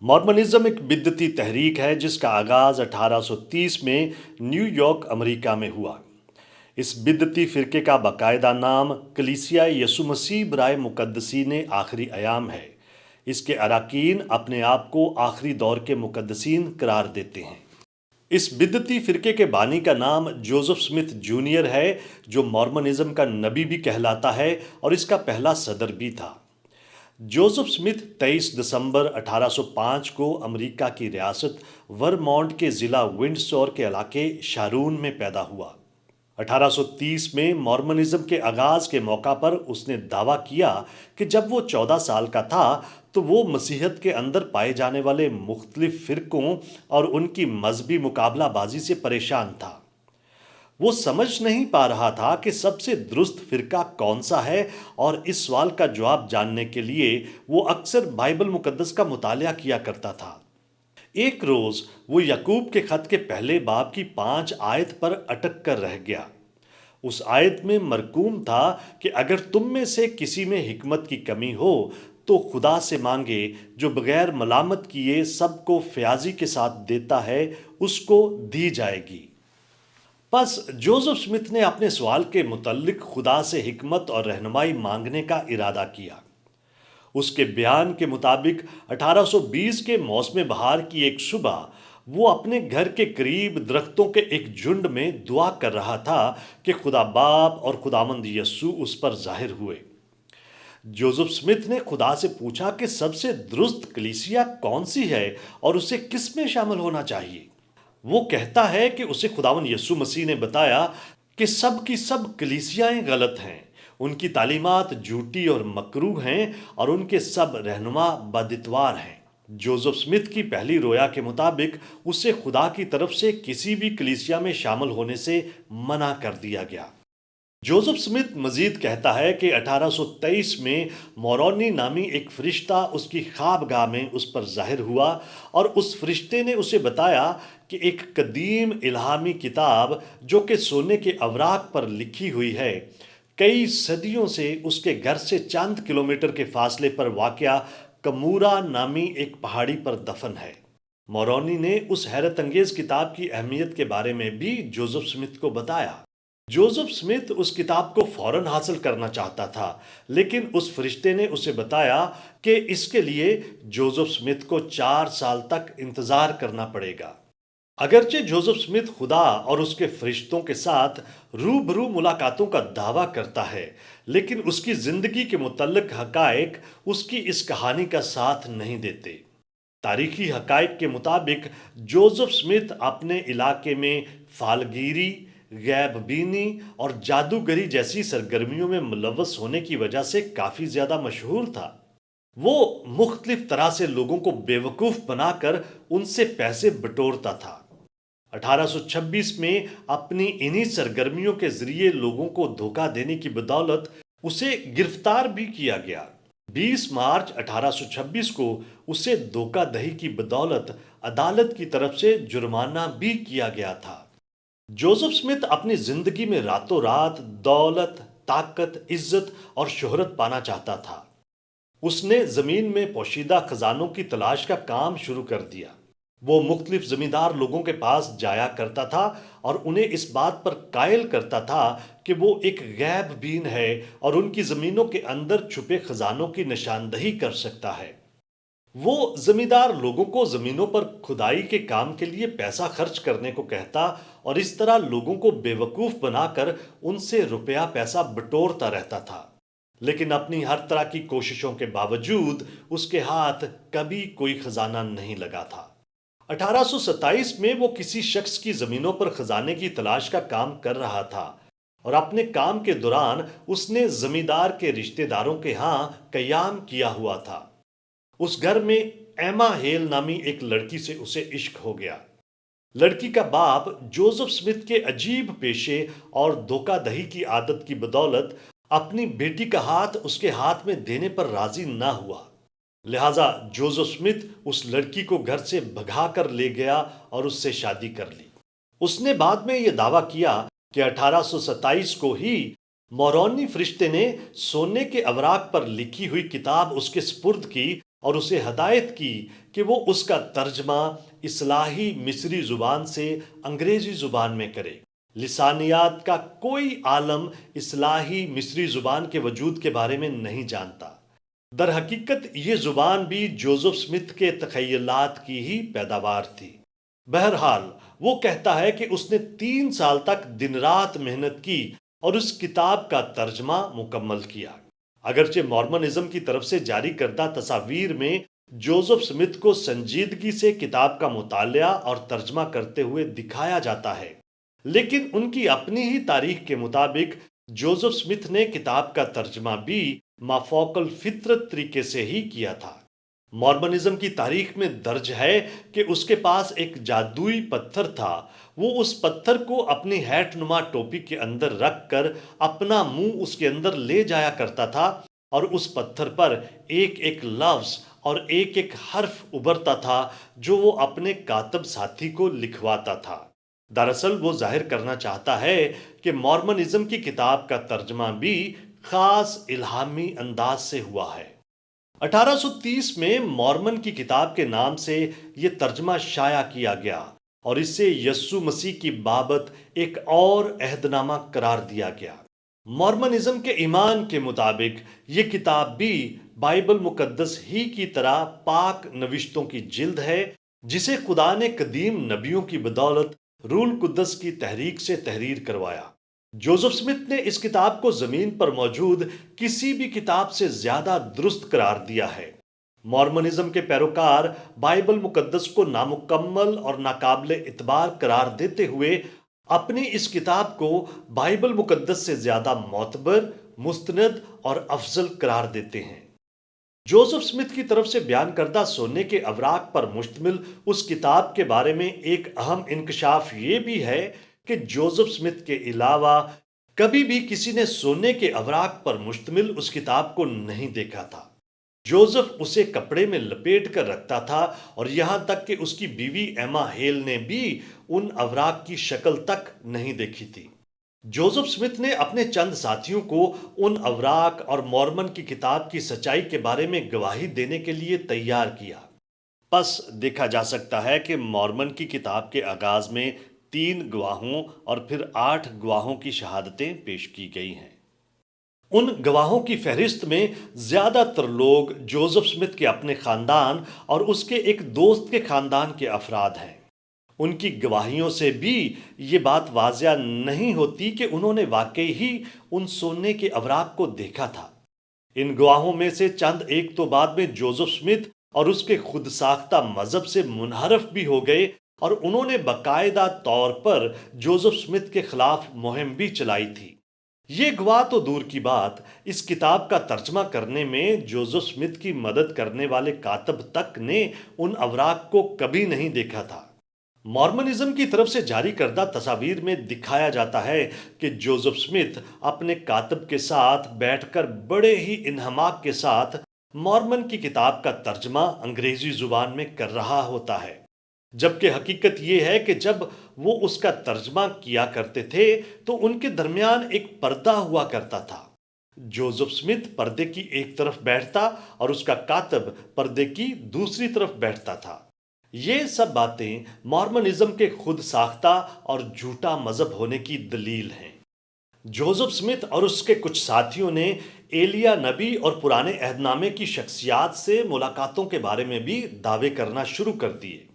مارمنزم ایک بدعتی تحریک ہے جس کا آغاز 1830 میں نیو یارک امریکہ میں ہوا۔ اس بدعتی فرقے کا باقاعدہ نام کلیسیا یسوع مسیح برائے مقدسین آخری ایام ہے۔ اس کے اراکین اپنے آپ کو آخری دور کے مقدسین قرار دیتے ہیں۔ اس بدعتی فرقے کے بانی کا نام جوزف سمتھ جونیئر ہے، جو مارمنزم کا نبی بھی کہلاتا ہے اور اس کا پہلا صدر بھی تھا۔ جوزف سمتھ 23 دسمبر 1805 کو امریکہ کی ریاست ورمونٹ کے ضلع ونڈسور کے علاقے شارون میں پیدا ہوا۔ 1830 میں مارمنزم کے آغاز کے موقع پر اس نے دعویٰ کیا کہ جب وہ 14 سال کا تھا تو وہ مسیحیت کے اندر پائے جانے والے مختلف فرقوں اور ان کی مذہبی مقابلہ بازی سے پریشان تھا۔ وہ سمجھ نہیں پا رہا تھا کہ سب سے درست فرقہ کون سا ہے، اور اس سوال کا جواب جاننے کے لیے وہ اکثر بائبل مقدس کا مطالعہ کیا کرتا تھا۔ ایک روز وہ یعقوب کے خط کے پہلے باب کی 5 آیت پر اٹک کر رہ گیا۔ اس آیت میں مرقوم تھا کہ اگر تم میں سے کسی میں حکمت کی کمی ہو تو خدا سے مانگے، جو بغیر ملامت کیے سب کو فیاضی کے ساتھ دیتا ہے، اس کو دی جائے گی۔ پس جوزف سمتھ نے اپنے سوال کے متعلق خدا سے حکمت اور رہنمائی مانگنے کا ارادہ کیا۔ اس کے بیان کے مطابق 1820 کے موسم بہار کی ایک صبح وہ اپنے گھر کے قریب درختوں کے ایک جھنڈ میں دعا کر رہا تھا کہ خدا باپ اور خداوند یسوع اس پر ظاہر ہوئے۔ جوزف سمتھ نے خدا سے پوچھا کہ سب سے درست کلیسیا کون سی ہے اور اسے کس میں شامل ہونا چاہیے۔ وہ کہتا ہے کہ اسے خداوند یسوع مسیح نے بتایا کہ سب کی سب کلیسیائیں غلط ہیں، ان کی تعلیمات جھوٹی اور مکروہ ہیں، اور ان کے سب رہنما بدعتوار ہیں۔ جوزف سمتھ کی پہلی رویا کے مطابق اسے خدا کی طرف سے کسی بھی کلیسیا میں شامل ہونے سے منع کر دیا گیا۔ جوزف سمتھ مزید کہتا ہے کہ 1823 میں مورونی نامی ایک فرشتہ اس کی خوابگاہ میں اس پر ظاہر ہوا، اور اس فرشتے نے اسے بتایا کہ ایک قدیم الہامی کتاب جو کہ سونے کے اوراق پر لکھی ہوئی ہے، کئی صدیوں سے اس کے گھر سے چند کلومیٹر کے فاصلے پر واقع کمورا نامی ایک پہاڑی پر دفن ہے۔ مورونی نے اس حیرت انگیز کتاب کی اہمیت کے بارے میں بھی جوزف سمتھ کو بتایا۔ جوزف سمتھ اس کتاب کو فوراً حاصل کرنا چاہتا تھا، لیکن اس فرشتے نے اسے بتایا کہ اس کے لیے جوزف سمتھ کو 4 سال تک انتظار کرنا پڑے گا۔ اگرچہ جوزف سمتھ خدا اور اس کے فرشتوں کے ساتھ روبرو ملاقاتوں کا دعویٰ کرتا ہے، لیکن اس کی زندگی کے متعلق حقائق اس کی اس کہانی کا ساتھ نہیں دیتے۔ تاریخی حقائق کے مطابق جوزف سمتھ اپنے علاقے میں فالگیری، غیب بینی اور جادوگری جیسی سرگرمیوں میں ملوث ہونے کی وجہ سے کافی زیادہ مشہور تھا۔ وہ مختلف طرح سے لوگوں کو بیوقوف بنا کر ان سے پیسے بٹورتا تھا۔ 1826 میں اپنی انہی سرگرمیوں کے ذریعے لوگوں کو دھوکہ دینے کی بدولت اسے گرفتار بھی کیا گیا۔ 20 مارچ 1826 کو اسے دھوکہ دہی کی بدولت عدالت کی طرف سے جرمانہ بھی کیا گیا تھا۔ جوزف سمتھ اپنی زندگی میں راتوں رات دولت، طاقت، عزت اور شہرت پانا چاہتا تھا۔ اس نے زمین میں پوشیدہ خزانوں کی تلاش کا کام شروع کر دیا۔ وہ مختلف زمیندار لوگوں کے پاس جایا کرتا تھا اور انہیں اس بات پر قائل کرتا تھا کہ وہ ایک غیب بین ہے اور ان کی زمینوں کے اندر چھپے خزانوں کی نشاندہی کر سکتا ہے۔ وہ زمیندار لوگوں کو زمینوں پر کھدائی کے کام کے لیے پیسہ خرچ کرنے کو کہتا اور اس طرح لوگوں کو بیوقوف بنا کر ان سے روپیہ پیسہ بٹورتا رہتا تھا، لیکن اپنی ہر طرح کی کوششوں کے باوجود اس کے ہاتھ کبھی کوئی خزانہ نہیں لگا تھا۔ 1827 میں وہ کسی شخص کی زمینوں پر خزانے کی تلاش کا کام کر رہا تھا، اور اپنے کام کے دوران اس نے زمیندار کے رشتہ داروں کے ہاں قیام کیا ہوا تھا۔ اس گھر میں ایما ہیل نامی ایک لڑکی سے اسے عشق ہو گیا۔ لڑکی کا باپ جوزف سمتھ کے عجیب پیشے اور دھوکہ دہی کی عادت کی بدولت اپنی بیٹی کا ہاتھ اس کے ہاتھ میں دینے پر راضی نہ ہوا، لہٰذا جوزف سمتھ اس لڑکی کو گھر سے بھگا کر لے گیا اور اس سے شادی کر لی۔ اس نے بعد میں یہ دعویٰ کیا کہ 1827 کو ہی مورونی فرشتے نے سونے کے اوراق پر لکھی ہوئی کتاب اس کے سپرد کی اور اسے ہدایت کی کہ وہ اس کا ترجمہ اصلاحی مصری زبان سے انگریزی زبان میں کرے۔ لسانیات کا کوئی عالم اصلاحی مصری زبان کے وجود کے بارے میں نہیں جانتا۔ در حقیقت یہ زبان بھی جوزف سمتھ کے تخیلات کی ہی پیداوار تھی۔ بہرحال وہ کہتا ہے کہ اس نے 3 سال تک دن رات محنت کی اور اس کتاب کا ترجمہ مکمل کیا۔ اگرچہ مورمنزم کی طرف سے جاری کردہ تصاویر میں جوزف سمتھ کو سنجیدگی سے کتاب کا مطالعہ اور ترجمہ کرتے ہوئے دکھایا جاتا ہے، لیکن ان کی اپنی ہی تاریخ کے مطابق جوزف سمتھ نے کتاب کا ترجمہ بھی مافوق الفطرت طریقے سے ہی کیا تھا۔ مورمنزم کی تاریخ میں درج ہے کہ اس کے پاس ایک جادوئی پتھر تھا۔ وہ اس پتھر کو اپنی ہیٹ نما ٹوپی کے اندر رکھ کر اپنا منہ اس کے اندر لے جایا کرتا تھا اور اس پتھر پر ایک ایک لفظ اور ایک ایک حرف ابھرتا تھا جو وہ اپنے کاتب ساتھی کو لکھواتا تھا۔ دراصل وہ ظاہر کرنا چاہتا ہے کہ مورمنزم کی کتاب کا ترجمہ بھی خاص الہامی انداز سے ہوا ہے۔ 1830 میں مورمن کی کتاب کے نام سے یہ ترجمہ شائع کیا گیا اور اسے یسوع مسیح کی بابت ایک اور عہد نامہ قرار دیا گیا۔ مورمنزم کے ایمان کے مطابق یہ کتاب بھی بائبل مقدس ہی کی طرح پاک نوشتوں کی جلد ہے جسے خدا نے قدیم نبیوں کی بدولت روح القدس کی تحریک سے تحریر کروایا۔ جوزف سمتھ نے اس کتاب کو زمین پر موجود کسی بھی کتاب سے زیادہ درست قرار دیا ہے۔ مورمنزم کے پیروکار بائبل مقدس کو نامکمل اور ناقابل اعتبار قرار دیتے ہوئے اپنی اس کتاب کو بائبل مقدس سے زیادہ معتبر، مستند اور افضل قرار دیتے ہیں۔ جوزف سمتھ کی طرف سے بیان کردہ سونے کے اوراق پر مشتمل اس کتاب کے بارے میں ایک اہم انکشاف یہ بھی ہے کہ جوزف سمتھ کے علاوہ کبھی بھی کسی نے سونے کے اوراق پر مشتمل اس کتاب کو نہیں دیکھا تھا۔ جوزف اسے کپڑے میں لپیٹ کر رکھتا تھا اور یہاں تک کہ اس کی بیوی ایما ہیل نے بھی ان اوراق کی شکل تک نہیں دیکھی تھی۔ جوزف سمتھ نے اپنے چند ساتھیوں کو ان اوراق اور مورمن کی کتاب کی سچائی کے بارے میں گواہی دینے کے لیے تیار کیا۔ پس دیکھا جا سکتا ہے کہ مورمن کی کتاب کے آغاز میں 3 گواہوں اور پھر 8 گواہوں کی شہادتیں پیش کی گئی ہیں۔ ان گواہوں کی فہرست میں زیادہ تر لوگ جوزف سمتھ کے اپنے خاندان اور اس کے ایک دوست کے خاندان کے افراد ہیں۔ ان کی گواہیوں سے بھی یہ بات واضح نہیں ہوتی کہ انہوں نے واقعی ہی ان سونے کے اوراق کو دیکھا تھا۔ ان گواہوں میں سے چند ایک تو بعد میں جوزف سمتھ اور اس کے خود ساختہ مذہب سے منحرف بھی ہو گئے اور انہوں نے باقاعدہ طور پر جوزف سمتھ کے خلاف مہم بھی چلائی تھی۔ یہ گواہ تو دور کی بات، اس کتاب کا ترجمہ کرنے میں جوزف سمتھ کی مدد کرنے والے کاتب تک نے ان اوراق کو کبھی نہیں دیکھا تھا۔ مورمنزم کی طرف سے جاری کردہ تصاویر میں دکھایا جاتا ہے کہ جوزف سمتھ اپنے کاتب کے ساتھ بیٹھ کر بڑے ہی انہماک کے ساتھ مورمن کی کتاب کا ترجمہ انگریزی زبان میں کر رہا ہوتا ہے، جبکہ حقیقت یہ ہے کہ جب وہ اس کا ترجمہ کیا کرتے تھے تو ان کے درمیان ایک پردہ ہوا کرتا تھا۔ جوزف سمتھ پردے کی ایک طرف بیٹھتا اور اس کا کاتب پردے کی دوسری طرف بیٹھتا تھا۔ یہ سب باتیں مورمنزم کے خود ساختہ اور جھوٹا مذہب ہونے کی دلیل ہیں۔ جوزف سمتھ اور اس کے کچھ ساتھیوں نے ایلیا نبی اور پرانے عہد نامے کی شخصیات سے ملاقاتوں کے بارے میں بھی دعوے کرنا شروع کر دیے۔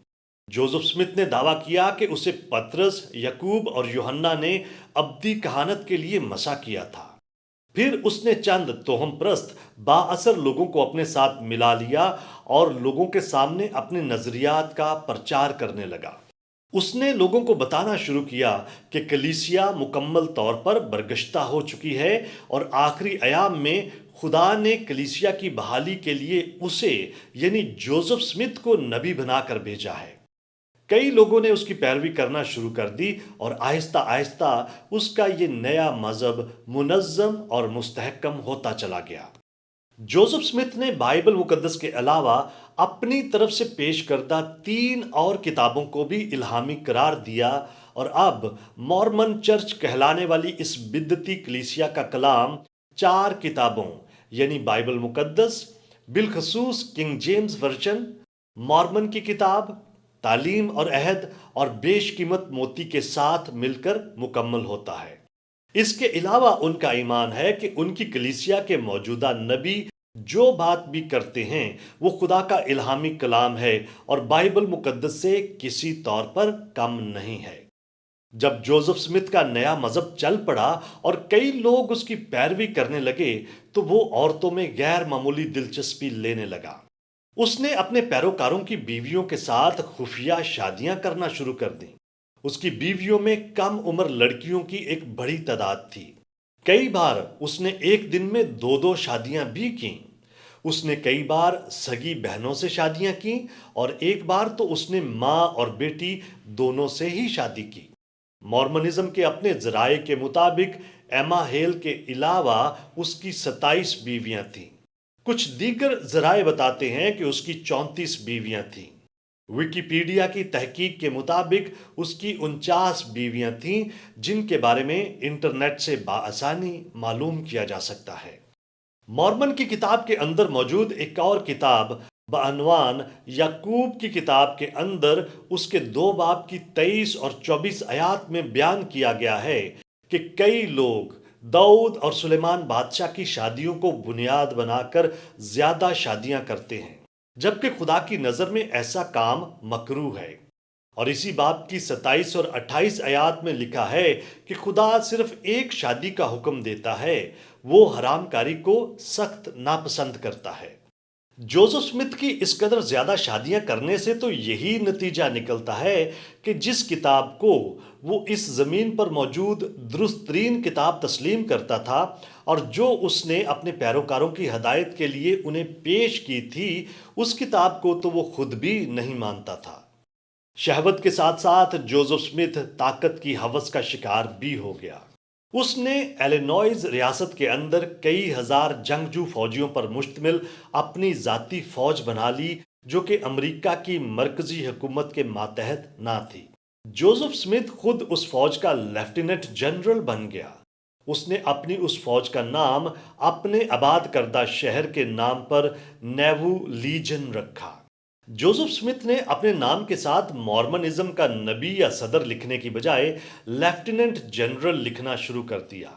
جوزف سمتھ نے دعویٰ کیا کہ اسے پطرس، یعقوب اور یوحنا نے ابدی کہانت کے لیے مسا کیا تھا۔ پھر اس نے چند توہم پرست با اثر لوگوں کو اپنے ساتھ ملا لیا اور لوگوں کے سامنے اپنے نظریات کا پرچار کرنے لگا۔ اس نے لوگوں کو بتانا شروع کیا کہ کلیسیا مکمل طور پر برگشتہ ہو چکی ہے اور آخری ایام میں خدا نے کلیسیا کی بحالی کے لیے اسے یعنی جوزف سمتھ کو نبی بنا کر بھیجا ہے۔ کئی لوگوں نے اس کی پیروی کرنا شروع کر دی اور آہستہ آہستہ اس کا یہ نیا مذہب منظم اور مستحکم ہوتا چلا گیا۔ جوزف سمتھ نے بائبل مقدس کے علاوہ اپنی طرف سے پیش کردہ 3 اور کتابوں کو بھی الہامی قرار دیا اور اب مورمن چرچ کہلانے والی اس بدعتی کلیسیا کا کلام 4 کتابوں یعنی بائبل مقدس، بالخصوص کنگ جیمز ورژن، مارمن کی کتاب، تعلیم اور عہد اور بیش قیمت موتی کے ساتھ مل کر مکمل ہوتا ہے۔ اس کے علاوہ ان کا ایمان ہے کہ ان کی کلیسیا کے موجودہ نبی جو بات بھی کرتے ہیں وہ خدا کا الہامی کلام ہے اور بائبل مقدس سے کسی طور پر کم نہیں ہے۔ جب جوزف سمتھ کا نیا مذہب چل پڑا اور کئی لوگ اس کی پیروی کرنے لگے تو وہ عورتوں میں غیر معمولی دلچسپی لینے لگا۔ اس نے اپنے پیروکاروں کی بیویوں کے ساتھ خفیہ شادیاں کرنا شروع کر دیں۔ اس کی بیویوں میں کم عمر لڑکیوں کی ایک بڑی تعداد تھی۔ کئی بار اس نے ایک دن میں دو دو شادیاں بھی کیں۔ اس نے کئی بار سگی بہنوں سے شادیاں کیں اور ایک بار تو اس نے ماں اور بیٹی دونوں سے ہی شادی کی۔ مورمنزم کے اپنے ذرائع کے مطابق ایما ہیل کے علاوہ اس کی 27 بیویاں تھیں۔ کچھ دیگر ذرائع بتاتے ہیں کہ اس کی 34 بیویاں تھیں۔ ویکیپیڈیا کی تحقیق کے مطابق اس کی 49 بیویاں تھیں جن کے بارے میں انٹرنیٹ سے بآسانی معلوم کیا جا سکتا ہے۔ مورمن کی کتاب کے اندر موجود ایک اور کتاب بعنوان یعقوب کی کتاب کے اندر اس کے 2 باب کی 23 اور 24 آیات میں بیان کیا گیا ہے کہ کئی لوگ داؤد اور سلیمان بادشاہ کی شادیوں کو بنیاد بنا کر زیادہ شادیاں کرتے ہیں، جبکہ خدا کی نظر میں ایسا کام مکروہ ہے۔ اور اسی باب کی 27 اور 28 آیات میں لکھا ہے کہ خدا صرف ایک شادی کا حکم دیتا ہے، وہ حرام کاری کو سخت ناپسند کرتا ہے۔ جوزف سمتھ کی اس قدر زیادہ شادیاں کرنے سے تو یہی نتیجہ نکلتا ہے کہ جس کتاب کو وہ اس زمین پر موجود درست ترین کتاب تسلیم کرتا تھا اور جو اس نے اپنے پیروکاروں کی ہدایت کے لیے انہیں پیش کی تھی، اس کتاب کو تو وہ خود بھی نہیں مانتا تھا۔ شہوت کے ساتھ ساتھ جوزف سمتھ طاقت کی ہوس کا شکار بھی ہو گیا۔ اس نے ایلینوائز ریاست کے اندر کئی ہزار جنگجو فوجیوں پر مشتمل اپنی ذاتی فوج بنا لی جو کہ امریکہ کی مرکزی حکومت کے ماتحت نہ تھی۔ جوزف سمتھ خود اس فوج کا لیفٹیننٹ جنرل بن گیا۔ اس نے اپنی اس فوج کا نام اپنے آباد کردہ شہر کے نام پر نیوو لیجن رکھا۔ جوزف سمتھ نے اپنے نام کے ساتھ مورمنزم کا نبی یا صدر لکھنے کی بجائے لیفٹیننٹ جنرل لکھنا شروع کر دیا۔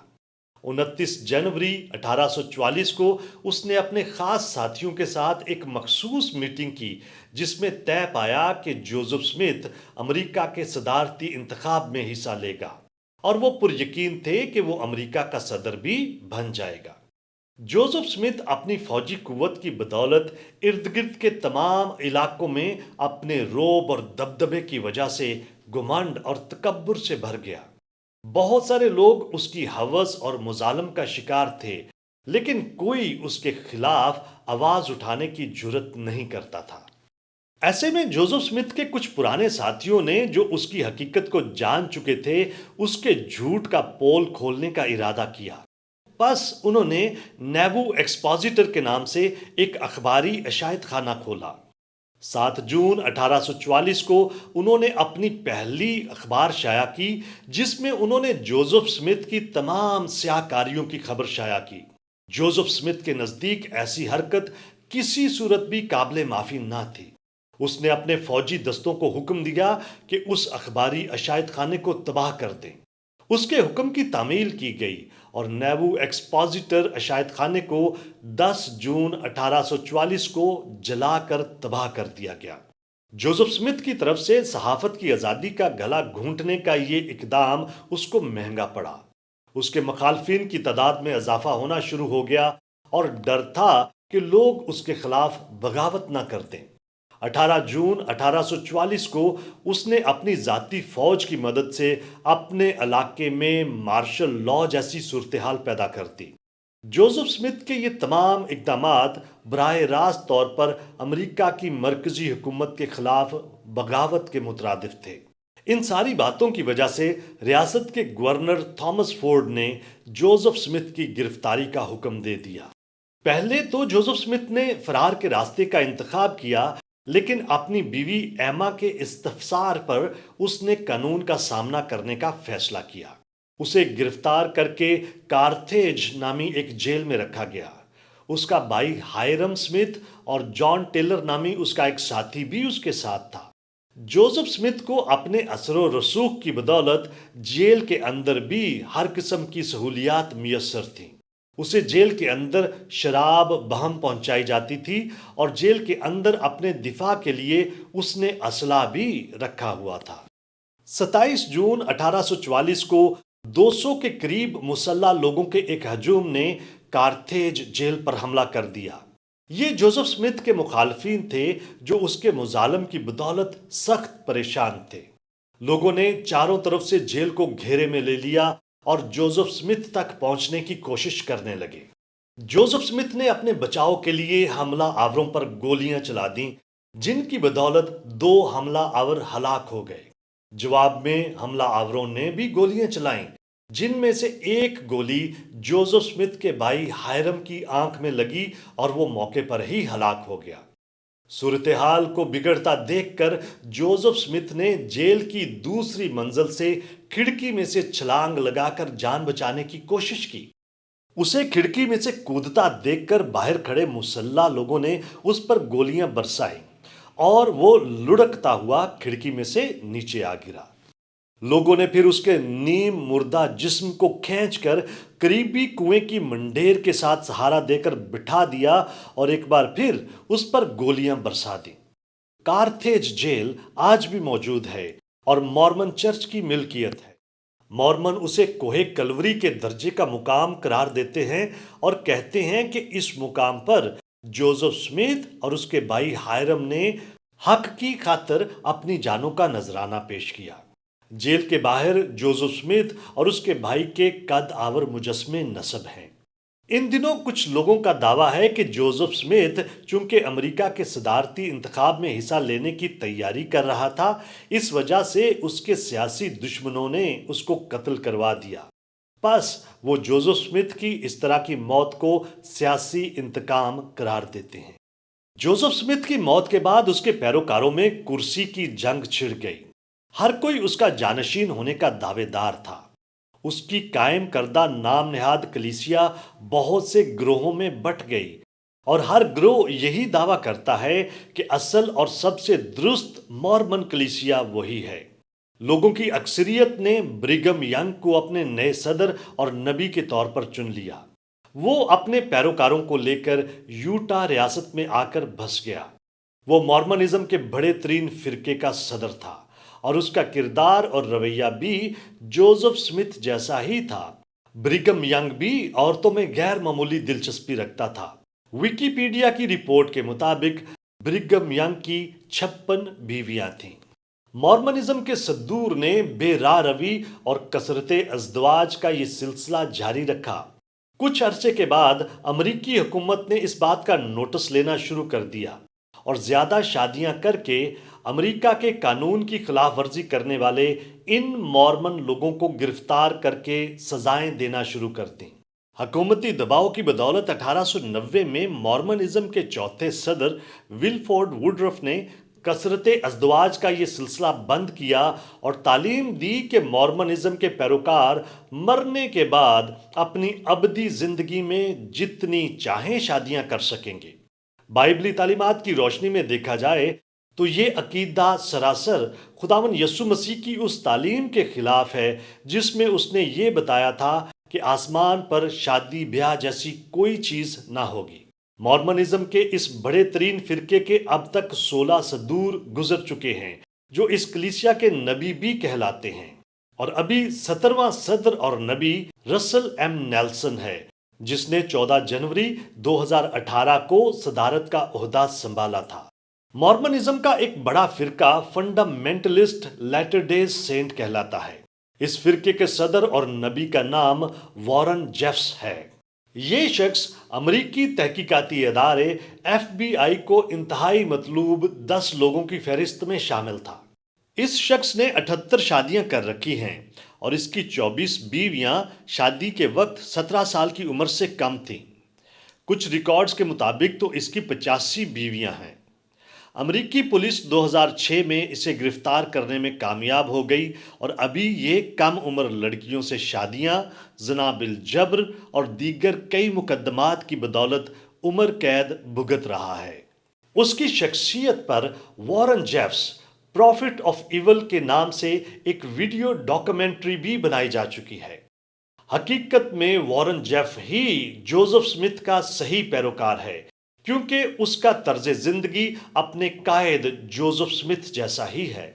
29 جنوری 1844 کو اس نے اپنے خاص ساتھیوں کے ساتھ ایک مخصوص میٹنگ کی جس میں طے پایا کہ جوزف سمتھ امریکہ کے صدارتی انتخاب میں حصہ لے گا، اور وہ پر یقین تھے کہ وہ امریکہ کا صدر بھی بن جائے گا۔ جوزف سمتھ اپنی فوجی قوت کی بدولت ارد گرد کے تمام علاقوں میں اپنے رعب اور دبدبے کی وجہ سے گھمنڈ اور تکبر سے بھر گیا۔ بہت سارے لوگ اس کی ہوس اور مظالم کا شکار تھے، لیکن کوئی اس کے خلاف آواز اٹھانے کی جرت نہیں کرتا تھا۔ ایسے میں جوزف سمتھ کے کچھ پرانے ساتھیوں نے جو اس کی حقیقت کو جان چکے تھے اس کے جھوٹ کا پول کھولنے کا ارادہ کیا۔ بس انہوں نے نیوو ایکسپوزیٹر کے نام سے ایک اخباری عشائت خانہ کھولا۔ 7 جون 1844 کو انہوں نے اپنی پہلی اخبار شائع کی جس میں انہوں نے جوزف سمتھ کی تمام سیاہ کاریوں کی خبر شائع کی۔ جوزف سمتھ کے نزدیک ایسی حرکت کسی صورت بھی قابل معافی نہ تھی۔ اس نے اپنے فوجی دستوں کو حکم دیا کہ اس اخباری عشائت خانے کو تباہ کر دیں۔ اس کے حکم کی تعمیل کی گئی اور نیوو ایکسپوزیٹر عشائت خانے کو 10 جون 1844 کو جلا کر تباہ کر دیا گیا۔ جوزف سمتھ کی طرف سے صحافت کی آزادی کا گلا گھونٹنے کا یہ اقدام اس کو مہنگا پڑا۔ اس کے مخالفین کی تعداد میں اضافہ ہونا شروع ہو گیا اور ڈر تھا کہ لوگ اس کے خلاف بغاوت نہ کر دیں۔ 18 جون 1844 کو اس نے اپنی ذاتی فوج کی مدد سے اپنے علاقے میں مارشل لاء جیسی صورتحال پیدا کر دی۔ جوزف سمتھ کے یہ تمام اقدامات براہ راست طور پر امریکہ کی مرکزی حکومت کے خلاف بغاوت کے مترادف تھے۔ ان ساری باتوں کی وجہ سے ریاست کے گورنر تھامس فورڈ نے جوزف سمتھ کی گرفتاری کا حکم دے دیا۔ پہلے تو جوزف سمتھ نے فرار کے راستے کا انتخاب کیا، لیکن اپنی بیوی ایما کے استفسار پر اس نے قانون کا سامنا کرنے کا فیصلہ کیا۔ اسے گرفتار کر کے کارتھیج نامی ایک جیل میں رکھا گیا۔ اس کا بھائی ہائرم سمتھ اور جان ٹیلر نامی اس کا ایک ساتھی بھی اس کے ساتھ تھا۔ جوزف سمتھ کو اپنے اثر و رسوخ کی بدولت جیل کے اندر بھی ہر قسم کی سہولیات میسر تھیں۔ اسے جیل کے اندر شراب بہم پہنچائی جاتی تھی اور جیل کے اندر اپنے دفاع کے لیے اس نے اسلحہ بھی رکھا ہوا تھا۔ 27 جون 1844 کو 200 کے قریب مسلح لوگوں کے ایک ہجوم نے کارتھیج جیل پر حملہ کر دیا۔ یہ جوزف سمتھ کے مخالفین تھے جو اس کے مظالم کی بدولت سخت پریشان تھے۔ لوگوں نے چاروں طرف سے جیل کو گھیرے میں لے لیا اور جوزف سمتھ تک پہنچنے کی کوشش کرنے لگے۔ جوزف سمتھ نے اپنے بچاؤ کے لیے حملہ آوروں پر گولیاں چلا دیں، جن کی بدولت 2 حملہ آور ہلاک ہو گئے۔ جواب میں حملہ آوروں نے بھی گولیاں چلائیں، جن میں سے ایک گولی جوزف سمتھ کے بھائی ہائرم کی آنکھ میں لگی اور وہ موقع پر ہی ہلاک ہو گیا۔ صورتحال کو بگڑتا دیکھ کر جوزف سمتھ نے جیل کی دوسری منزل سے کھڑکی میں سے چھلانگ لگا کر جان بچانے کی کوشش کی۔ اسے کھڑکی میں سے کودتا دیکھ کر باہر کھڑے مسلح لوگوں نے اس پر گولیاں برسائیں اور وہ لڑکتا ہوا کھڑکی میں سے نیچے آ گرا۔ لوگوں نے پھر اس کے نیم مردہ جسم کو کھینچ کر قریبی کنویں کی منڈیر کے ساتھ سہارا دے کر بٹھا دیا اور ایک بار پھر اس پر گولیاں برسا دیں۔ کارتھیج جیل آج بھی موجود ہے اور مورمن چرچ کی ملکیت ہے۔ مورمن اسے کوہ کلوری کے درجے کا مقام قرار دیتے ہیں اور کہتے ہیں کہ اس مقام پر جوزف سمتھ اور اس کے بھائی ہائرم نے حق کی خاطر اپنی جانوں کا نذرانہ پیش کیا۔ جیل کے باہر جوزف سمتھ اور اس کے بھائی کے قد آور مجسمے نصب ہیں۔ ان دنوں کچھ لوگوں کا دعویٰ ہے کہ جوزف سمتھ چونکہ امریکہ کے صدارتی انتخاب میں حصہ لینے کی تیاری کر رہا تھا، اس وجہ سے اس کے سیاسی دشمنوں نے اس کو قتل کروا دیا۔ بس وہ جوزف سمتھ کی اس طرح کی موت کو سیاسی انتقام قرار دیتے ہیں۔ جوزف سمتھ کی موت کے بعد اس کے پیروکاروں میں کرسی کی جنگ چھڑ گئی۔ ہر کوئی اس کا جانشین ہونے کا دعوے دار تھا۔ اس کی قائم کردہ نام نہاد کلیسیا بہت سے گروہوں میں بٹ گئی اور ہر گروہ یہی دعویٰ کرتا ہے کہ اصل اور سب سے درست مورمن کلیسیا وہی ہے۔ لوگوں کی اکثریت نے برگم ینگ کو اپنے نئے صدر اور نبی کے طور پر چن لیا۔ وہ اپنے پیروکاروں کو لے کر یوٹا ریاست میں آ کر بھس گیا۔ وہ مورمنزم کے بڑے ترین فرقے کا صدر تھا اور اس کا کردار اور رویہ بھی جوزف سمتھ جیسا ہی تھا۔ برگم ینگ بھی عورتوں میں غیر معمولی دلچسپی رکھتا تھا۔ ویکیپیڈیا کی رپورٹ کے مطابق برگم ینگ کی 56 بیویاں تھیں۔ مورمنزم کے صدور نے بے راہ روی اور کثرت ازدواج کا یہ سلسلہ جاری رکھا۔ کچھ عرصے کے بعد امریکی حکومت نے اس بات کا نوٹس لینا شروع کر دیا اور زیادہ شادیاں کر کے امریکہ کے قانون کی خلاف ورزی کرنے والے ان مورمن لوگوں کو گرفتار کر کے سزائیں دینا شروع کر دیں۔ حکومتی دباؤ کی بدولت 1890 میں مورمنزم کے چوتھے صدر ولفورڈ ووڈرف نے کثرت ازدواج کا یہ سلسلہ بند کیا اور تعلیم دی کہ مورمنزم کے پیروکار مرنے کے بعد اپنی ابدی زندگی میں جتنی چاہیں شادیاں کر سکیں گے۔ بائبلی تعلیمات کی روشنی میں دیکھا جائے تو یہ عقیدہ سراسر خداوند یسوع مسیح کی اس تعلیم کے خلاف ہے جس میں اس نے یہ بتایا تھا کہ آسمان پر شادی بیاہ جیسی کوئی چیز نہ ہوگی۔ مورمنزم کے اس بڑے ترین فرقے کے اب تک 16 صدور گزر چکے ہیں جو اس کلیسیا کے نبی بھی کہلاتے ہیں، اور ابھی 17واں صدر اور نبی رسل ایم نیلسن ہے جس نے 14 جنوری 2018 کو صدارت کا عہدہ سنبھالا تھا۔ مورمنزم کا ایک بڑا فرقہ فنڈامنٹلسٹ لیٹر ڈے سینٹ کہلاتا ہے۔ اس فرقے کے صدر اور نبی کا نام وارن جیفس ہے۔ یہ شخص امریکی تحقیقاتی ادارے FBI کو انتہائی مطلوب 10 لوگوں کی فہرست میں شامل تھا۔ اس شخص نے 78 شادیاں کر رکھی ہیں اور اس کی 24 بیویاں شادی کے وقت 17 سال کی عمر سے کم تھیں۔ کچھ ریکارڈز کے مطابق تو اس کی 85 بیویاں ہیں۔ امریکی پولیس 2006 میں اسے گرفتار کرنے میں کامیاب ہو گئی اور ابھی یہ کم عمر لڑکیوں سے شادیاں، زنا بالجبر اور دیگر کئی مقدمات کی بدولت عمر قید بھگت رہا ہے۔ اس کی شخصیت پر وارن جیفس پروفٹ آف ایول کے نام سے ایک ویڈیو ڈاکومنٹری بھی بنائی جا چکی ہے۔ حقیقت میں وارن جیف ہی جوزف سمتھ کا صحیح پیروکار ہے، کیونکہ اس کا طرز زندگی اپنے قائد جوزف سمتھ جیسا ہی ہے۔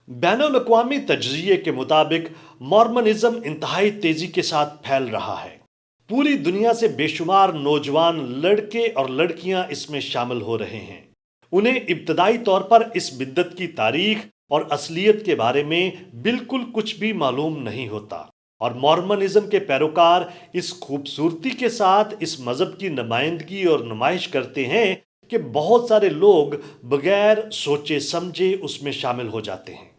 بین الاقوامی تجزیے کے مطابق مورمنزم انتہائی تیزی کے ساتھ پھیل رہا ہے۔ پوری دنیا سے بے شمار نوجوان لڑکے اور لڑکیاں اس میں شامل ہو رہے ہیں۔ انہیں ابتدائی طور پر اس بدعت کی تاریخ اور اصلیت کے بارے میں بالکل کچھ بھی معلوم نہیں ہوتا، اور مورمنزم کے پیروکار اس خوبصورتی کے ساتھ اس مذہب کی نمائندگی اور نمائش کرتے ہیں کہ بہت سارے لوگ بغیر سوچے سمجھے اس میں شامل ہو جاتے ہیں۔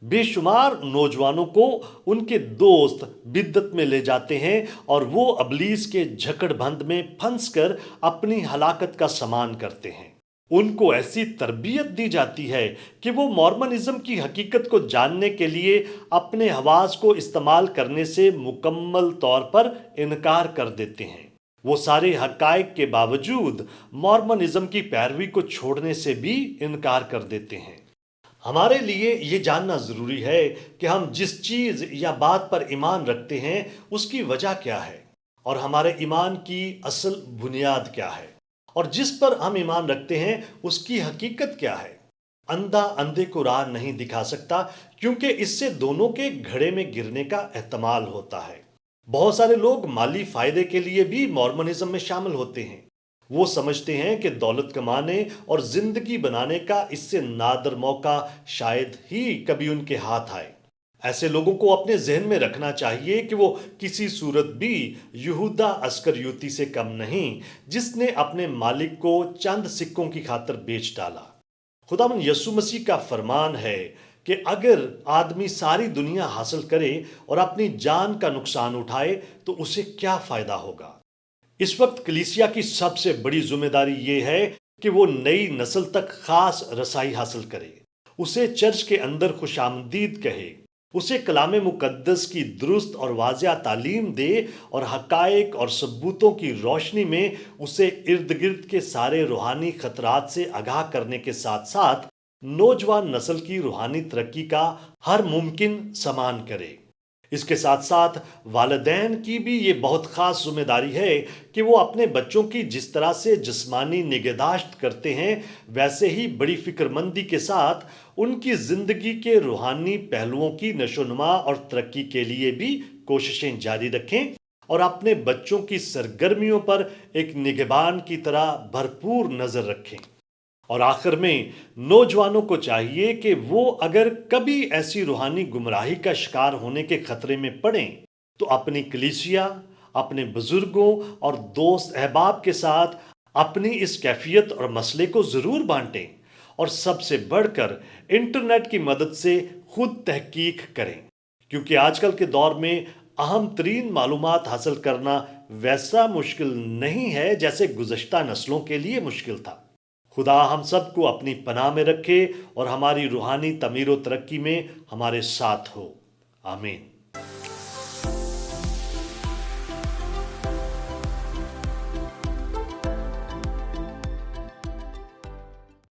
بے شمار نوجوانوں کو ان کے دوست بدعت میں لے جاتے ہیں اور وہ ابلیس کے جھکڑ بند میں پھنس کر اپنی ہلاکت کا سامان کرتے ہیں۔ ان کو ایسی تربیت دی جاتی ہے کہ وہ مورمنزم کی حقیقت کو جاننے کے لیے اپنے حواس کو استعمال کرنے سے مکمل طور پر انکار کر دیتے ہیں۔ وہ سارے حقائق کے باوجود مورمنزم کی پیروی کو چھوڑنے سے بھی انکار کر دیتے ہیں۔ ہمارے لیے یہ جاننا ضروری ہے کہ ہم جس چیز یا بات پر ایمان رکھتے ہیں اس کی وجہ کیا ہے، اور ہمارے ایمان کی اصل بنیاد کیا ہے، اور جس پر ہم ایمان رکھتے ہیں اس کی حقیقت کیا ہے۔ اندھا اندھے کو راہ نہیں دکھا سکتا، کیونکہ اس سے دونوں کے گھڑے میں گرنے کا احتمال ہوتا ہے۔ بہت سارے لوگ مالی فائدے کے لیے بھی مورمنزم میں شامل ہوتے ہیں۔ وہ سمجھتے ہیں کہ دولت کمانے اور زندگی بنانے کا اس سے نادر موقع شاید ہی کبھی ان کے ہاتھ آئے۔ ایسے لوگوں کو اپنے ذہن میں رکھنا چاہیے کہ وہ کسی صورت بھی یہودا اسکریوتی سے کم نہیں، جس نے اپنے مالک کو چند سکوں کی خاطر بیچ ڈالا۔ خداوند یسوع مسیح کا فرمان ہے کہ اگر آدمی ساری دنیا حاصل کرے اور اپنی جان کا نقصان اٹھائے تو اسے کیا فائدہ ہوگا۔ اس وقت کلیسیا کی سب سے بڑی ذمہ داری یہ ہے کہ وہ نئی نسل تک خاص رسائی حاصل کرے، اسے چرچ کے اندر خوش آمدید کہے، اسے کلام مقدس کی درست اور واضح تعلیم دے، اور حقائق اور ثبوتوں کی روشنی میں اسے ارد گرد کے سارے روحانی خطرات سے آگاہ کرنے کے ساتھ ساتھ نوجوان نسل کی روحانی ترقی کا ہر ممکن سامان کرے۔ اس کے ساتھ ساتھ والدین کی بھی یہ بہت خاص ذمہ داری ہے کہ وہ اپنے بچوں کی جس طرح سے جسمانی نگہداشت کرتے ہیں، ویسے ہی بڑی فکر مندی کے ساتھ ان کی زندگی کے روحانی پہلوؤں کی نشو و نما اور ترقی کے لیے بھی کوششیں جاری رکھیں، اور اپنے بچوں کی سرگرمیوں پر ایک نگہبان کی طرح بھرپور نظر رکھیں۔ اور آخر میں نوجوانوں کو چاہیے کہ وہ اگر کبھی ایسی روحانی گمراہی کا شکار ہونے کے خطرے میں پڑیں تو اپنی کلیسیا، اپنے بزرگوں اور دوست احباب کے ساتھ اپنی اس کیفیت اور مسئلے کو ضرور بانٹیں، اور سب سے بڑھ کر انٹرنیٹ کی مدد سے خود تحقیق کریں، کیونکہ آج کل کے دور میں اہم ترین معلومات حاصل کرنا ویسا مشکل نہیں ہے جیسے گزشتہ نسلوں کے لیے مشکل تھا۔ خدا ہم سب کو اپنی پناہ میں رکھے اور ہماری روحانی تعمیر و ترقی میں ہمارے ساتھ ہو۔ آمین۔